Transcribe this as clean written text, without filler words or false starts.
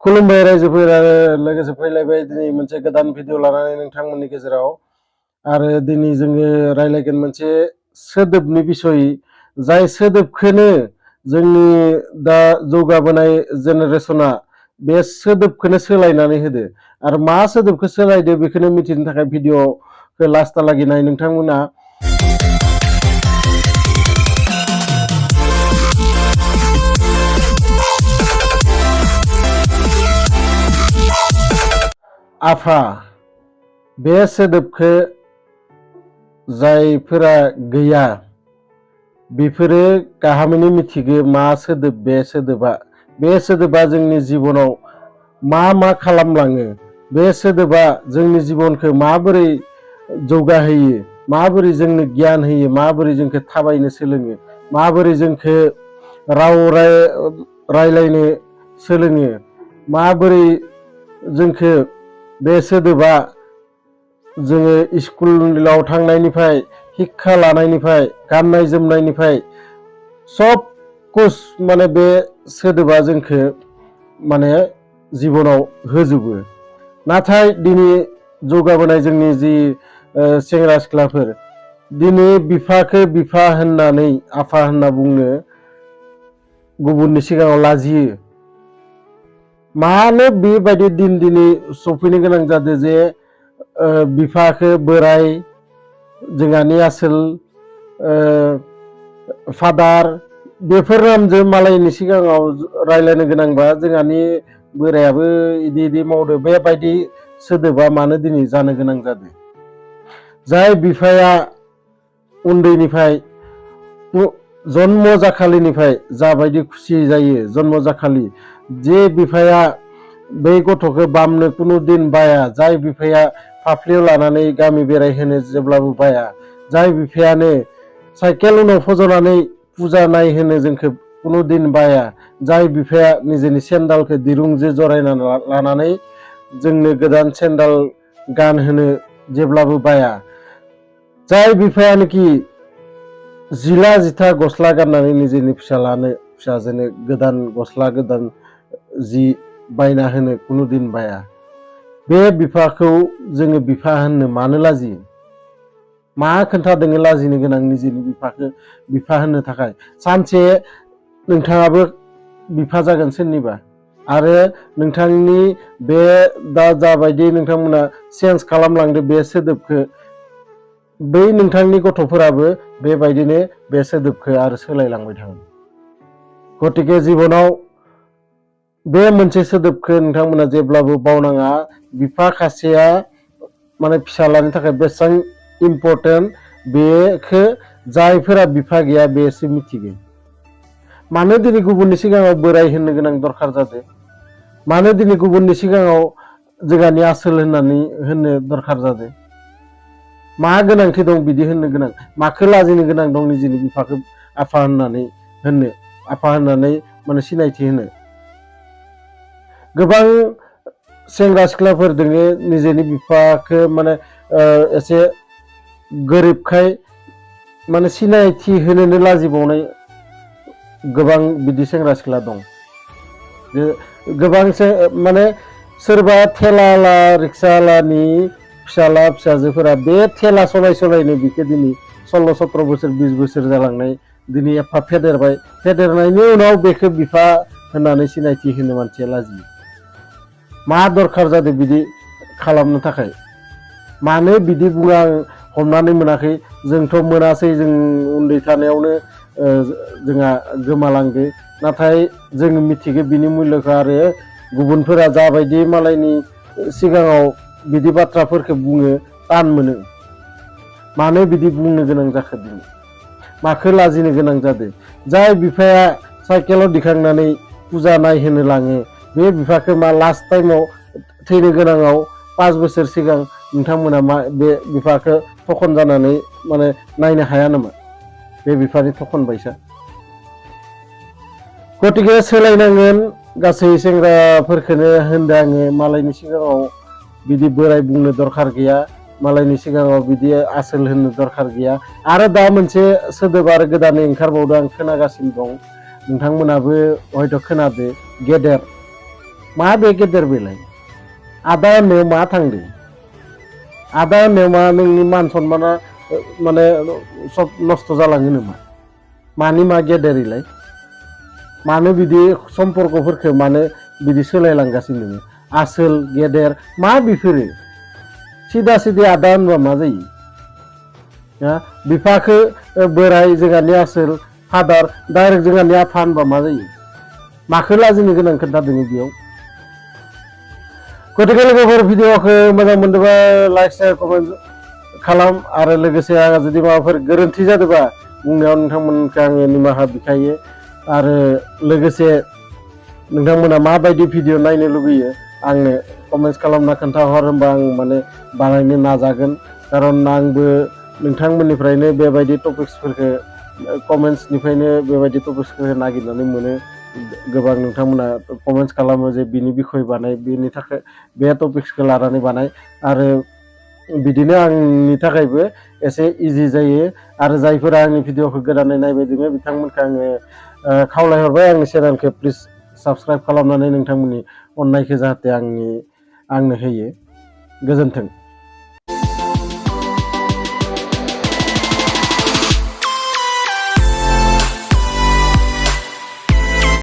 खुलुमबाय रायजोफोर आरो लोगोसे फैलायबाय दिनै मोनसे गोदान भिडिअ लानानै नोंथांमोननि गेजेराव आरो दिनै जोङो रायलायगोन मोनसे सोदोबनि बिसय जाय सोदोबखौनो जोंनि दा जौगाबोनाय जेनेरेसना बे सोदोबखौनो सोलायनानै होदो आरो मा सोदोबखौ सोलायदो बेखौनो मिथिनो थाखाय भिडिअखौ लास्टहालागै नाय नोंथांमोना आफा बे सोदोबखौ जायफोरा गैया बेफोरो गाहामैनो मिथिगो मा सोदोब बे सोदोबा जोंनि जिबनाव मा खालामलाङो बे सोदोबा जोंनि जिबनखौ माबोरै जौगाहोयो माबोरै जोंनो गियान होयो माबोरै जोंखौ थाबायनो सोलोङो माबोरै जोंखौ राव रायलायनो सोलोङो माबोरै जोंखौ बे सोदोबा जोङो स्कुलाव थांनायनिफ्राय शिक्षा लानायनिफ्राय गाननाय जोमनायनिफ्राय सब कुछ माने बे सोदोबा जोंखौ माने जिबनाव होजोबो नाथाय दिनै जौगाबोनाय जोंनि जि सेंग्रा सिख्लाफोर दिनै बिफाखौ बिफा होननानै आफा होनना बुंनो गुबुननि सिगाङाव लाजियो मानो बेबायदि दिनै सफैनो गोनां जादों जे बिफाखौ बोराय जोंहानि आसोल फादार बेफोर नामजों मालायनि सिगाङाव रायलायनो गोनांबा जोंहानि बोरायाबो इदि मावदो बेबायदि सोदोबा मानो दिनै जानो गोनां जादों जाय बिफाया उन्दैनिफ्राय जन्म जाखालिनिफ्राय जाबायदि खुसि जायो जन्म जाखालि जे बिफाया बै गथ'खौ बामनो कुनु दिन बाया जाय बिफाया फाफ्लियाव लानानै गामि बेरायहोनो जेब्लाबो बाया जाय बिफायानो साइकेल उनाव फज'नानै फुजा नायहोनो जोंखौ कुनु दिन बाया जाय बिफाया निजेनि सेन्डालखौ दिरुंजों जरायना लानानै जोंनो गोदान सेन्डाल गानहोनो जेब्लाबो बाया जाय बिफायानोखि जिला जिथा गस्ला गाननानै निजेनि फिसाजोनो गोदान गस्ला गोदान जि बायना होनो कुनु दिन बाया बे बिफाखौ जोङो बिफा होननो मानो लाजियो मा खोन्थादों लाजिनो गोनां निजेनि बिफाखौ बिफा होननो थाखाय सानसे नोंथाङाबो बिफा जागोन सोरनिबा आरो नोंथांनि बे दा जाबायदि नोंथांमोना चेन्ज खालामलांदो बे सोदोबखौ बै नोंथांनि गथ'फोराबो बेबायदिनो बे सोदोबखौ आरो सोलायलांबाय थागोन गतिके जिबनाव बे मोनसे सोदोबखौ नोंथांमोना जेब्लाबो बावनाङा बिफा खासेया माने फिसालानि थाखाय बेसेबां इम्पर्टेन्ट बेखौ जायफोरा बिफा गैया बेसो मिथिगोन मानो दिनै गुबुननि सिगाङाव बोराय होननो गोनां दरखार जादों मानो दिनै गुबुननि सिगाङाव जोंहानि आसोल होननानै होननो दरखार जादों मा गोनांथि दं बिदि होननो गोनां माखौ लाजिनो गोनां दं निजेनि बिफाखौ आफा होननानै माने सिनायथि होनो गोबां सेंग्रा सिख्लाफोर दोङो निजेनि बिफाखौ माने एसे गोरिबखाय माने सिनायथि होनोनो लाजिबावनाय गोबां बिदि सेंग्रा सिख्ला दं गोबां माने सोरबा थेलाला रिक्सालानि फिसाला फिसाजोफोरा बे थेला सलायनो बिखौ दिनै 16-17 बोसोर 20 बोसोर जालांनाय दिनै एफा फेदेरनायनि उनाव बेखौ बिफा होननानै सिनायथि होनो मानसिया लाजियो मा दरखार जादों बिदि खालामनो थाखाय मानो बिदि बुङो आं हमनानै मोनाखै जोंथ' मोनासै जों उन्दै थानायावनो जोंहा गोमालांदो नाथाय जों मिथिगौ बिनि मुल्यखौ आरो गुबुनफोरा जाबायदि मालायनि सिगाङाव बिदि बाथ्राफोरखौ बुङो तान मोनो मानो बिदि बुंनो गोनां जाखो दिनै माखौ लाजिनो गोनां जादों जाय बिफाया साइकेलाव दिखांनानै फुजा नायहोनो लाङो बे बिफाखौ मा लास्ट टाइमाव थैनो गोनाङाव 5 बोसोर सिगां नोंथांमोना मा बे बिफाखौ थखन जानानै माने नायनो हाया नामा बे बिफानि थखन बायसा गतिके सोलायनांगोन गासै सेंग्राफोरखौनो होनदों आङो मालायनि सिगाङाव बिदि बोराय बुंनो दरखार गैया मालायनि सिगाङाव बिदि आसोल होननो दरखार गैया आरो दा मोनसे सोदोब आरो गोदानै ओंखारबावदों आं खोनागासिनो दं नोंथांमोनाबो हयथ' खोनादो गेदेर मा बे गेदेर बेलाय आदा होननायाव मा थांदो आदा होननायाव मा नोंनि मान सन्माना माने सब नस्थ' जालाङो नामा मानि मा गेदेर इलाय मानो बिदि सम्पर्कफोरखौ मानो बिदि सोलायलांगासिनो नोङो आसोल गेदेर मा बेफोरो सिदा सिदि आदा होनबा मा जायो बिफाखौ बोराय जोंहानि आसोल फादार डाइरेक्ट जोंहानि आफा होनबा मा जायो माखौ लाजिनो गोनां खोन्थादों बेयाव गतिके लोगोफोर भिडिअखौ मोजां मोनदोंबा लाइक शेयार कमेन्ट खालाम आरो लोगोसे आंहा जुदि माबाफोर गोरोन्थि जादोंबा बुंनायाव नोंथांमोनखौ आङो निमाहा बिखायो आरो लोगोसे नोंथांमोना माबायदि भिडिअ नायनो लुबैयो आंनो कमेन्ट्स खालामना खोन्थाहर होनबा आं माने बानायनो नाजागोन खारन आंबो नोंथांमोननिफ्रायनो बेबायदि टपिक्सफोरखौ कमेन्ट्सनिफ्रायनो बेबायदि टपिक्सफोरखौ नागिरनानै मोनो गोबां नोंथांमोना कमेन्ट्स खालामो जे बिनि बिखय बानाय बेनि थाखाय बे टपिक्सखौ लानानै बानाय आरो बिदिनो आंनि थाखायबो एसे इजि जायो आरो जायफोरा आंनि भिडिअखौ गोदानै नायबाय दङ बिथांमोनखौ आङो खावलायहरबाय आंनि चेनेलखौ प्लिज साबस्क्राइब खालामनानै नोंथांमोननि अननायखौ जाहाथे आंनो होयो गोजोन्थों।